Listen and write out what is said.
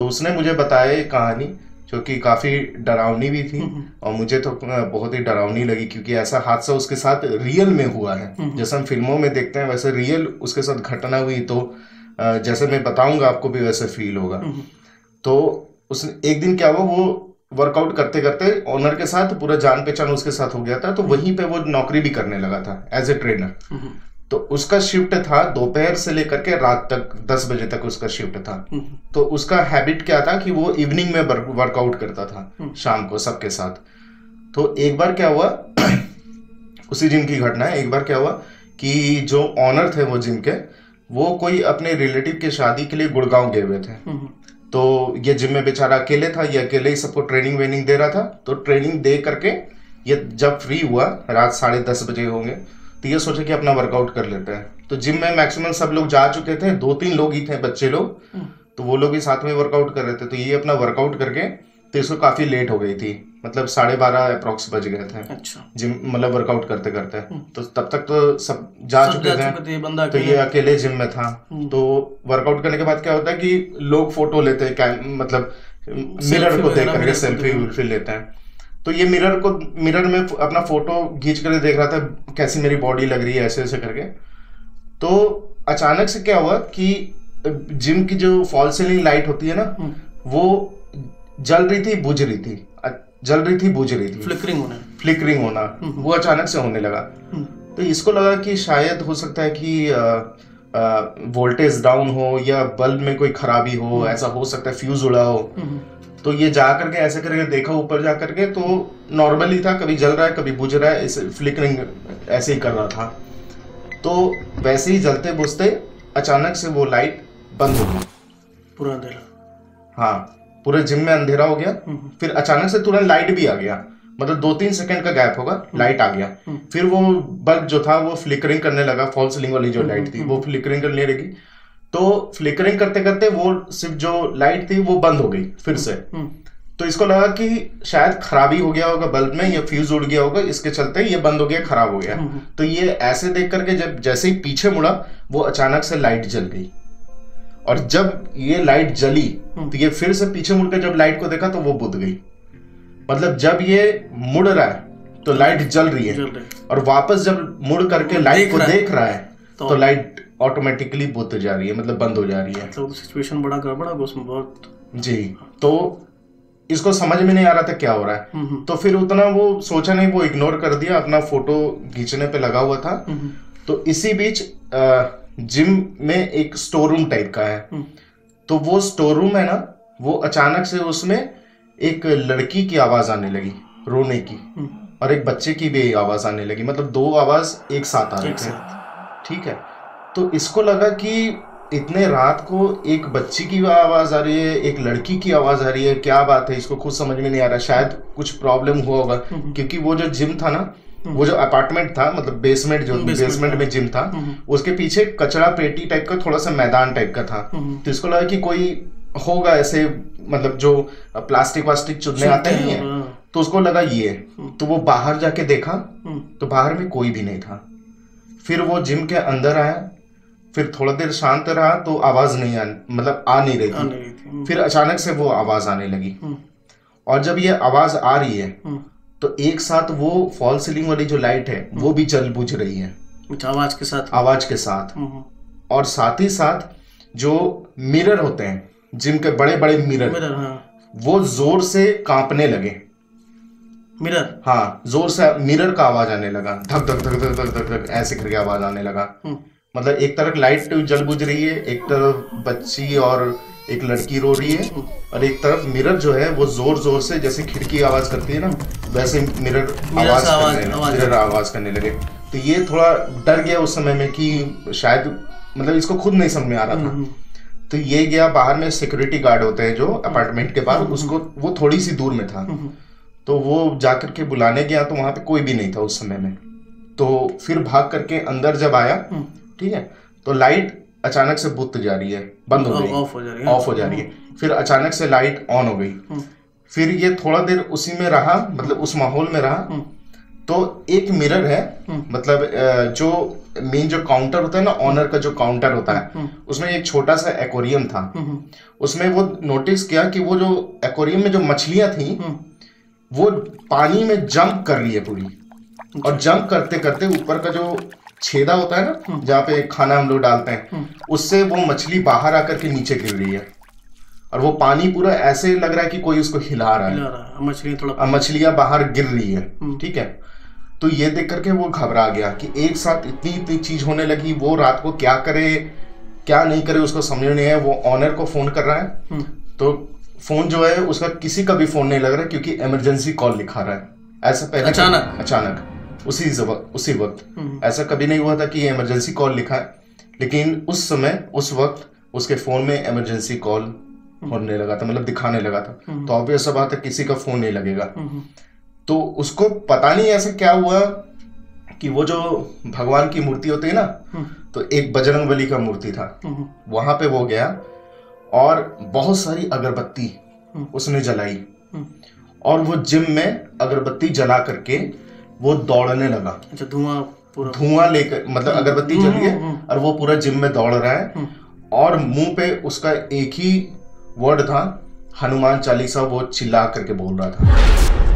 तो उसने मुझे बताया ये कहानी, जो कि काफी डरावनी भी थी और मुझे तो बहुत ही डरावनी लगी, क्योंकि ऐसा हादसा उसके साथ रियल में हुआ है। जैसे हम फिल्मों में देखते हैं वैसे रियल उसके साथ घटना हुई, तो जैसे मैं बताऊंगा आपको भी वैसे फील होगा। तो उसने एक दिन क्या हुआ, वो वर्कआउट करते करते ओनर के साथ पूरा जान पहचान उसके साथ हो गया था, तो वहीं पे वो नौकरी भी करने लगा था एज ए ट्रेनर। तो उसका शिफ्ट था दोपहर से लेकर के रात तक, 10 बजे तक उसका शिफ्ट था। तो उसका हैबिट क्या था कि वो इवनिंग में वर्कआउट करता था शाम को सबके साथ। तो एक बार क्या हुआ उसी जिम की घटना है, एक बार क्या हुआ कि जो ऑनर थे वो जिम के, वो कोई अपने रिलेटिव के शादी के लिए गुड़गांव गए हुए थे। तो ये जिम में बेचारा अकेले था, ये अकेले ही सबको ट्रेनिंग वेनिंग दे रहा था। तो ट्रेनिंग दे करके ये जब फ्री हुआ, रात 10:30 बजे होंगे, तो ये सोचे कि अपना वर्कआउट कर लेते हैं। तो जिम में मैक्सिमम सब लोग जा चुके थे, 2-3 लोग ही थे बच्चे लोग, तो वो लोग भी साथ में वर्कआउट कर रहे थे। तो ये अपना वर्कआउट करके, तो इसको काफी लेट हो गई थी, मतलब 12:30 अप्रोक्स बज गए थे। अच्छा। जिम मतलब वर्कआउट करते करते, तो तब तक तो सब जा चुके थे, तो ये अकेले जिम में था। तो वर्कआउट करने के बाद क्या होता है कि लोग फोटो लेते हैं, मतलब मिरर को देख करके सेल्फी वेल्फी लेते हैं। तो ये मिरर में अपना फोटो खींच कर देख रहा था, कैसी मेरी बॉडी लग रही है ऐसे ऐसे करके। तो अचानक से क्या हुआ कि जिम की जो फॉल सीलिंग लाइट होती है ना, वो जल रही थी बुझ रही थी, जल रही थी बुझ रही थी, फ्लिकरिंग होना वो अचानक से होने लगा। तो इसको लगा कि शायद हो सकता है कि वोल्टेज डाउन हो या बल्ब में कोई खराबी हो, ऐसा हो सकता है फ्यूज उड़ा हो। तो ये जा करके ऐसे करके देखा ऊपर जा करके, तो नॉर्मली था, कभी जल रहा है कभी बुझ रहा है, इसे फ्लिकरिंग ऐसे ही कर रहा था। तो वैसे ही जलते बुझते अचानक से वो लाइट बंद हो गई, पूरा अंधेरा। हाँ, पूरे जिम में अंधेरा हो गया। फिर अचानक से तुरंत लाइट भी आ गया, मतलब 2-3 सेकंड का गैप होगा, लाइट आ गया। फिर वो बल्ब जो था वो फ्लिकरिंग करने लगा, फॉल सीलिंग वाली जो लाइट थी वो फ्लिकरिंग करने लगी। तो फ्लिकरिंग करते करते वो सिर्फ जो लाइट थी वो बंद हो गई फिर से। तो इसको लगा कि शायद खराबी हो गया होगा बल्ब में, या फ्यूज उड़ गया होगा, इसके चलते ये बंद हो गया, खराब हो गया। तो ये ऐसे देख करके जब जैसे ही पीछे मुड़ा, वो अचानक से लाइट जल गई। और जब ये लाइट जली तो ये फिर से पीछे मुड़कर जब लाइट को देखा तो वो बुझ गई। मतलब जब ये मुड़ रहा है तो लाइट जल रही है, और वापस जब मुड़ करके लाइट को देख रहा है तो लाइट ऑटोमेटिकली बुझ जा रही है, मतलब बंद हो जा रही है। तो सिचुएशन बड़ा गड़बड़ा उसमें बहुत जी। तो इसको समझ में नहीं आ रहा था क्या हो रहा है। तो फिर उतना वो सोचा नहीं, वो इग्नोर कर दिया, अपना फोटो खींचने पे लगा हुआ था। तो इसी बीच जिम में एक स्टोर रूम टाइप का है। तो वो स्टोर रूम है ना, वो अचानक से उसमें एक लड़की की आवाज आने लगी, रोने की, और एक बच्चे की भी आवाज आने लगी, मतलब 2 आवाज एक साथ आ रहे थे। ठीक है। तो इसको लगा कि इतने रात को एक बच्ची की आवाज आ रही है, एक लड़की की आवाज आ रही है, क्या बात है, इसको खुद समझ में नहीं आ रहा। शायद कुछ प्रॉब्लम हुआ होगा, क्योंकि वो जो जिम था ना, वो जो अपार्टमेंट था, मतलब बेसमेंट में जिम था, उसके पीछे कचरा पेटी टाइप का थोड़ा सा मैदान टाइप का था। तो इसको लगा कि कोई होगा ऐसे, मतलब जो प्लास्टिक वास्टिक चुनने आते नहीं है, तो उसको लगा ये। तो वो बाहर जाके देखा तो बाहर में कोई भी नहीं था। फिर वो जिम के अंदर आया, फिर थोड़ा देर शांत रहा तो आवाज नहीं आ नहीं रही थी। फिर अचानक से वो आवाज आने लगी, और जब ये आवाज आ रही है तो एक साथ वो फॉल सीलिंग वाली जो लाइट है वो भी जल बुझ रही है, आवाज के साथ। और साथ ही साथ जो मिरर होते हैं जिम के, बड़े बड़े मिरर, वो जोर से कांपने लगे। हाँ, जोर से मिरर का आवाज आने लगा, धक धक धक धक धक धक धक ऐसे करके आवाज आने लगा। मतलब एक तरफ लाइट जल बुझ रही है, एक तरफ बच्ची और एक लड़की रो रही है, और एक तरफ मिरर जो है वो जोर जोर से, जैसे खिड़की आवाज करती है ना, वैसे मिरर आवाज करने लगे। तो ये थोड़ा डर गया उस समय में कि शायद, मतलब इसको खुद नहीं समझ में आ रहा था। तो ये गया बाहर में, सिक्योरिटी गार्ड होते हैं जो अपार्टमेंट के बाहर, उसको, वो थोड़ी सी दूर में था, तो वो जाकर के बुलाने गया, तो वहां पे कोई भी नहीं था उस समय में। तो फिर भाग करके अंदर जब आया, ठीक है, तो लाइट अचानक से बुझ जा रही है, बंद हो गई, ऑफ हो जा रही है। फिर अचानक से लाइट ऑन हो गई। फिर ये थोड़ा देर उसी में रहा, मतलब उस माहौल में रहा। तो एक मिरर है, मतलब जो मेन जो काउंटर होता है ना, ऑनर का जो काउंटर होता है, उसमें एक छोटा सा एक्वेरियम था। उसमें वो नोटिस किया कि वो जो एक्वेरियम में जो मछलियां थी वो पानी में जंप कर रही है पूरी, और जंप करते करते ऊपर का जो छेदा होता है ना जहाँ पे खाना हम लोग डालते हैं, उससे वो मछली बाहर आकर के नीचे गिर रही है, और वो पानी पूरा ऐसे लग रहा है कि कोई उसको हिला रहा है, मछलियां बाहर गिर रही है। ठीक है, तो ये देख करके वो घबरा गया कि एक साथ इतनी इतनी चीज होने लगी, वो रात को क्या करे क्या नहीं करे उसको समझ नहीं है। वो ऑनर को फोन कर रहा है, तो फोन जो है उसका किसी का भी फोन नहीं लग रहा है, क्योंकि इमरजेंसी कॉल लिखा रहा है। ऐसा पहले अचानक उसी वक्त ऐसा कभी नहीं हुआ था कि ये इमरजेंसी कॉल लिखा है, लेकिन उस समय उस वक्त उसके फोन में इमरजेंसी कॉल होने लगा था, मतलब दिखाने लगा था। तो ऑब्वियस सा बात है किसी का फोन नहीं लगेगा। तो उसको पता नहीं ऐसा क्या हुआ कि वो जो भगवान की मूर्ति होती है ना, तो एक बजरंगबली का मूर्ति था, वहां पे वो गया और बहुत सारी अगरबत्ती उसने जलाई, और वो जिम में अगरबत्ती जला करके वो दौड़ने लगा। अच्छा, धुआं लेकर, मतलब अगरबत्ती जली है और वो पूरा जिम में दौड़ रहा है, और मुंह पे उसका एक ही वर्ड था, हनुमान चालीसा, वो चिल्ला करके बोल रहा था।